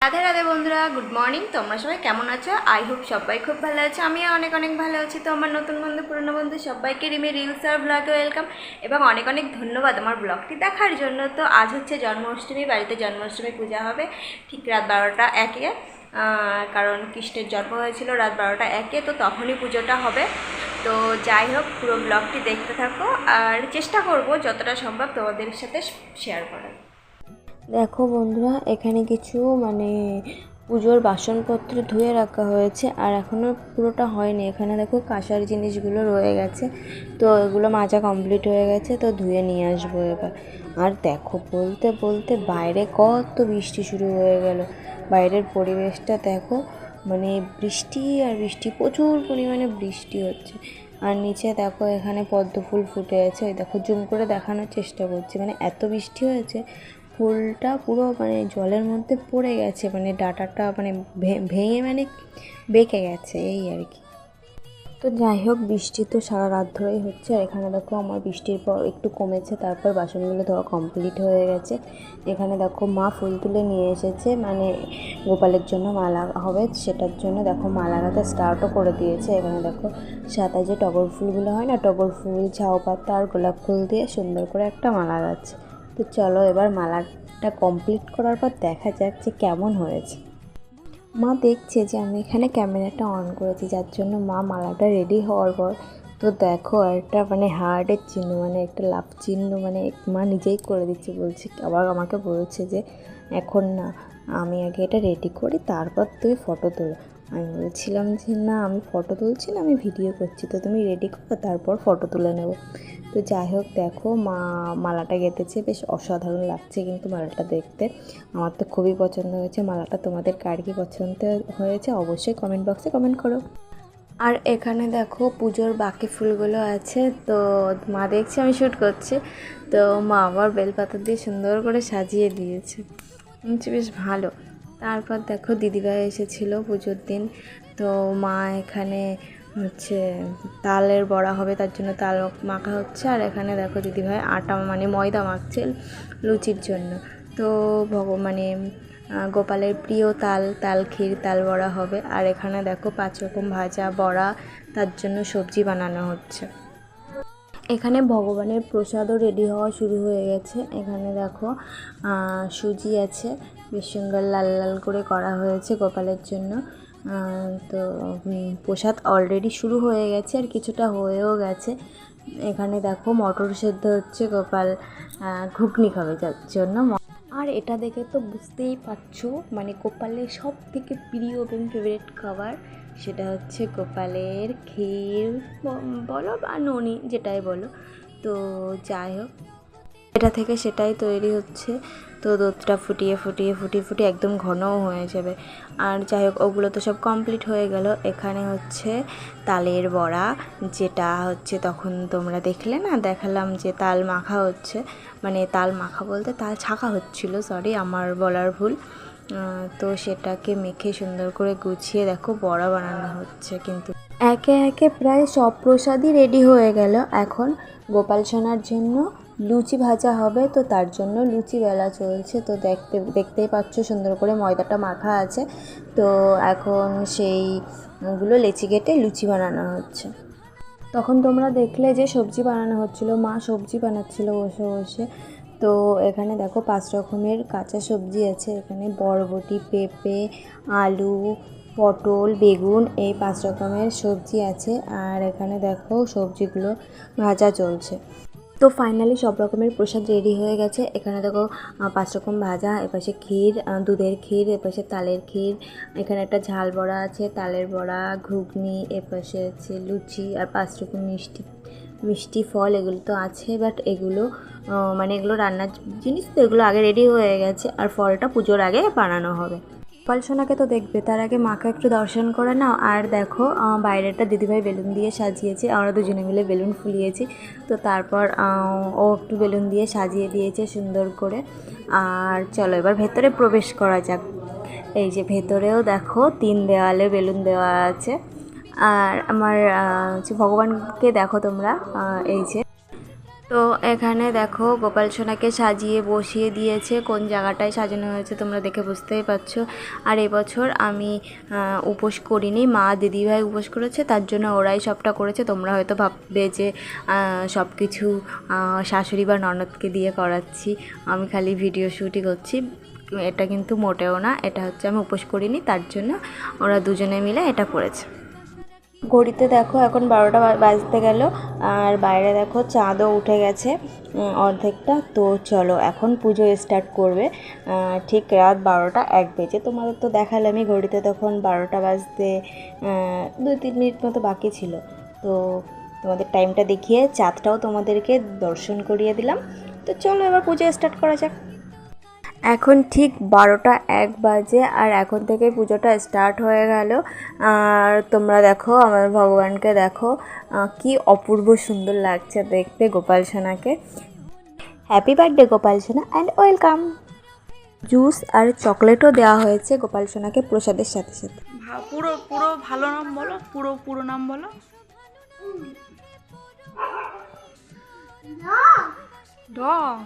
রাধে রাধে বন্ধুরা, good morning. তোমরা সবাই কেমন আছো? আই হোপ সবাই খুব ভালো আছো। আমিও অনেক অনেক ভালো আছি। তো আমার নতুন বন্ধু, পুরনো বন্ধু সবাইকে রিমি রিলস আর ব্লগে ওয়েলকাম এবং অনেক অনেক ধন্যবাদ আমার ব্লগটি দেখার জন্য। তো আজ হচ্ছে জন্মাষ্টমী, বাড়িতে জন্মাষ্টমী পূজা হবে ঠিক রাত 12টা 1-এ, কারণ কৃষ্ণের জন্ম হয়েছিল রাত 12টা 1-এ, তো তখনই পুজোটা হবে। তো যাই হোক, পুরো ব্লগটি দেখতে থাকো আর চেষ্টা করব যতটা সম্ভব তোমাদের সাথে শেয়ার করার। দেখো বন্ধুরা, এখানে কিছু পুজোর বাসনপত্র ধুয়ে রাখা হয়েছে আর এখনও পুরোটা হয়নি। এখানে দেখো কাঁসার জিনিসগুলো রয়ে গেছে, তো এগুলো মাজা কমপ্লিট হয়ে গেছে, তো ধুয়ে নিয়ে আসবো এবার। আর দেখো, বলতে বলতে বাইরে কত বৃষ্টি শুরু হয়ে গেল। বাইরের পরিবেশটা দেখো, বৃষ্টি আর বৃষ্টি, প্রচুর পরিমাণে বৃষ্টি হচ্ছে। আর নিচে দেখো, এখানে পদ্ম ফুল ফুটে আছে। ওই দেখো, জুম করে দেখানোর চেষ্টা করছি, এত বৃষ্টি হয়েছে, ফুলটা পুরো জলের মধ্যে পড়ে গেছে, ডাঁটাটা ভেঙে বেঁকে গেছে, এই আর কি। তো যাই হোক, বৃষ্টি তো সারা রাত ধরেই হচ্ছে। আর এখানে দেখো, আমার বৃষ্টির পর একটু কমেছে, তারপর বাসনগুলো ধোয়া কমপ্লিট হয়ে গেছে। এখানে দেখো, মা ফুল তুলে নিয়ে এসেছে, গোপালের জন্য মালা হবে, সেটার জন্য দেখো মালা গাঁথা স্টার্টও করে দিয়েছে। এখানে দেখো, সাদা যে টগর ফুলগুলো হয় না, টগর ফুল, ঝাউ পাতা আর গোলাপ ফুল দিয়ে সুন্দর করে একটা মালা গাচ্ছে। তো চলো, এবার মালাটা কমপ্লিট করার পর দেখা যাক যে কেমন হয়েছে। মা দেখছে যে আমি এখানে ক্যামেরাটা অন করেছি, যার জন্য মা মালাটা রেডি হওয়ার পর, তো দেখো একটা হার্টের চিহ্ন, একটা লাভ চিহ্ন, মা নিজেই করে দিচ্ছে। বলছে, আবার আমাকে বলছে যে এখন না, আমি আগে এটা রেডি করি, তারপর তুমি ফটো তোলো। আমি বলছিলাম যে না, আমি ফটো তুলছি না, আমি ভিডিও করছি, তো তুমি রেডি করো, তারপর ফটো তুলে নেবো। তো যাই হোক, দেখো মা মালাটা গেঁথেছে, বেশ অসাধারণ লাগছে কিন্তু মালাটা দেখতে। আমার তো খুবই পছন্দ হয়েছে মালাটা। তোমাদের কার কি পছন্দ হয়েছে অবশ্যই কমেন্ট বক্সে কমেন্ট করো। আর এখানে দেখো, পুজোর বাকি ফুলগুলো আছে, তো মা দেখছে আমি শ্যুট করছি, তো মা আবার বেলপাতা দিয়ে সুন্দর করে সাজিয়ে দিয়েছে, বেশ ভালো। তারপর দেখো, দিদিভাই এসেছিলো পুজোর দিন, তো মা এখানে হচ্ছে তালের বড়া হবে, তার জন্য তাল মাখা হচ্ছে। আর এখানে দেখো, দিদিভাই আটা ময়দা মাখছে লুচির জন্য। তো গোপালের প্রিয় তাল ক্ষীর, তাল বড়া হবে। আর এখানে দেখো 5 রকম ভাজা, বড়া, তার জন্য সবজি বানানো হচ্ছে। এখানে ভগবানের প্রসাদও রেডি হওয়া শুরু হয়ে গেছে। এখানে দেখো, সুজি আছে, বেশ সুন্দর লাল লাল করে করা হয়েছে গোপালের জন্য। তো প্রসাদ অলরেডি শুরু হয়ে গেছে আর কিছুটা হয়েও গেছে। এখানে দেখো, মটর সেদ্ধ হচ্ছে, গোপাল ঘুগনি খাবে যার জন্য। আর এটা দেখে তো বুঝতেই পারছো, গোপালের সব থেকে প্রিয় এবং ফেভারিট খাবার, সেটা হচ্ছে গোপালের ক্ষীর বলো বা ননি, যেটাই বলো। তো যাই হোক, এটা থেকে সেটাই তৈরি হচ্ছে। তো দুধটা ফুটিয়ে ফুটিয়ে ফুটিয়ে ফুটিয়ে একদম ঘনও হয়ে যাবে। আর যাই হোক, ওগুলো তো সব কমপ্লিট হয়ে গেল। এখানে হচ্ছে তালের বড়া, যেটা হচ্ছে তখন তোমরা দেখলে না, দেখালাম যে তাল মাখা হচ্ছে, তাল মাখা বলতে তাল ছাঁকা হচ্ছিল, সরি আমার বলার ভুল। তো সেটাকে মেখে সুন্দর করে গুছিয়ে দেখো বড়া বানানো হচ্ছে। কিন্তু একে একে প্রায় সব প্রসাদই রেডি হয়ে গেল। এখন গোপাল সোনার জন্য লুচি ভাজা হবে, তো তার জন্য লুচি বেলা চলছে। তো দেখতেই পাচ্ছ, সুন্দর করে ময়দাটা মাখা আছে, তো এখন সেইগুলো লেচি কেটে লুচি বানানো হচ্ছে। তখন তোমরা দেখলে যে সবজি বানানো হচ্ছিলো, মা সবজি বানাচ্ছিলো বসে বসে। তো এখানে দেখো 5 রকমের কাঁচা সবজি আছে। এখানে বরবটি, পেঁপে, আলু, পটল, বেগুন, এই 5 রকমের সবজি আছে। আর এখানে দেখো, সবজিগুলো ভাজা চলছে। তো ফাইনালি সব রকমের প্রসাদ রেডি হয়ে গেছে। এখানে দেখো 5 রকম ভাজা, এপাশে ক্ষীর, দুধের ক্ষীর, এপাশে তালের ক্ষীর, এখানে একটা ঝাল বড়া আছে, তালের বড়া, ঘুগনি, এপাশে আছে লুচি, আর 5 রকম মিষ্টি ফল, এগুলো তো আছে, বাট এগুলো এগুলো রান্নার জিনিস, তো এগুলো আগে রেডি হয়ে গেছে, আর ফলটা পুজোর আগে বানানো হবে। গোপাল সোনাকে তো দেখবে, তার আগে মাকে একটু দর্শন করে নাও। আর দেখো, বাইরেটা দিদিভাই বেলুন দিয়ে সাজিয়েছে, আমরা দুজনে মিলে বেলুন ফুলিয়েছি। তো তারপর ও একটু বেলুন দিয়ে সাজিয়ে দিয়েছে সুন্দর করে। আর চলো, এবার ভেতরে প্রবেশ করা যাক। এই যে ভেতরেও দেখো 3 দেওয়ালে বেলুন দেওয়া আছে। আর আমার ভগবানকে দেখো তোমরা, এই যে তো এখানে দেখো গোপাল সোনাকে সাজিয়ে বসিয়ে দিয়েছে, কোন জায়গাটায় সাজানো হয়েছে তোমরা দেখে বুঝতেই পারছো। আর এবছর আমি উপোস করিনি, মা দিদিভাই উপোস করেছে, তার জন্য ওরাই সবটা করেছে। তোমরা হয়তো ভাববে যে সব কিছু শাশুড়ি বা ননদকে দিয়ে করাচ্ছি, আমি খালি ভিডিও শ্যুটই করছি। এটা কিন্তু মোটেও না, এটা হচ্ছে আমি উপোস করিনি, তার জন্য ওরা দুজনে মিলে এটা করেছে। ঘড়িতে দেখো এখন 12টা বাজতে গেল, আর বাইরে দেখো চাঁদও উঠে গেছে অর্ধেকটা। তো চলো এখন পুজো স্টার্ট করবে ঠিক রাত 12টা 1 বেজে। তোমাদের তো দেখালামই ঘড়িতে তখন 12টা বাজতে 2-3 মিনিট মতো বাকি ছিল। তো তোমাদের টাইমটা দেখিয়ে চাঁদটাও তোমাদেরকে দর্শন করিয়ে দিলাম। তো চলো এবার পুজো স্টার্ট করা যাক। এখন ঠিক 12টা 1 বাজে, আর এখন থেকে পুজোটা স্টার্ট হয়ে গেল। আর তোমরা দেখো আমার ভগবানকে দেখো, কি অপূর্ব সুন্দর লাগছে দেখতে গোপাল সোনাকে। হ্যাপি বার্থডে গোপাল সোনা অ্যান্ড ওয়েলকাম। জুস আর চকলেটও দেওয়া হয়েছে গোপাল সোনাকে প্রসাদের সাথে সাথে। পুরো পুরো ভালো নাম বলো, পুরো পুরো নাম বলো। ডগ,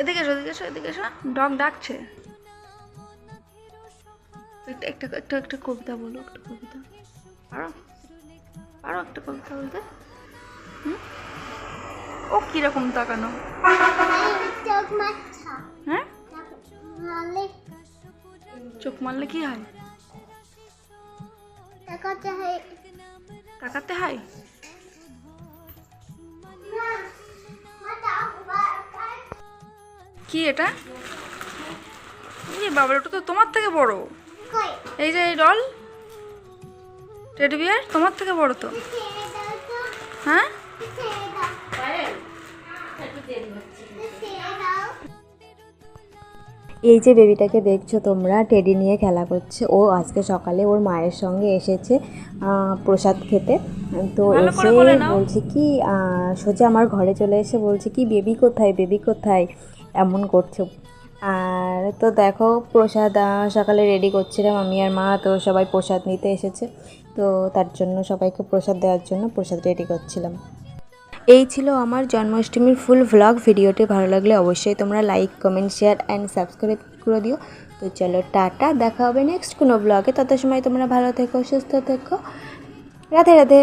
এদিকে এসো, এদিকে এসো, এদিকে এসো। ডগ ডাকছে। একটা একটা একটা একটা কবিতা বলো, একটা কবিতা পারো? পারো একটা কবিতা বলতে? ও কিরকম তাকানো? হ্যাঁ, চোখ মারলে কি হয়? তাকাতে হয়। কি এটা? বাবা, ওটা তো তোমার থেকে বড়। এই যে এই ডল টেডি বিয়ার তোমার থেকে বড় তো। হ্যাঁ, এই যে বেবিটাকে দেখছো তোমরা, টেডি নিয়ে খেলা করছে। ও আজকে সকালে ওর মায়ের সঙ্গে এসেছে প্রসাদ খেতে। তো এসে বলছে কি সোজা আমার ঘরে চলে এসে বলছে কি বেবি কোথায়, বেবি কোথায়, এমন করছে। আর তো দেখো প্রসাদ সকালে রেডি করছিলাম আমি আর মা, তো সবাই প্রসাদ নিতে এসেছে, তো তার জন্য সবাইকে প্রসাদ দেওয়ার জন্য প্রসাদ রেডি করছিলাম। এই ছিল আমার জন্মাষ্টমীর ফুল ভ্লগ। ভিডিওটি ভালো লাগলে অবশ্যই তোমরা like, comment, share and subscribe করে দিও। তো চলো টাটা, দেখা হবে নেক্সট কোনো ব্লগে। তত সময় তোমরা ভালো থেকো, সুস্থ থেকো। রাধে রাধে।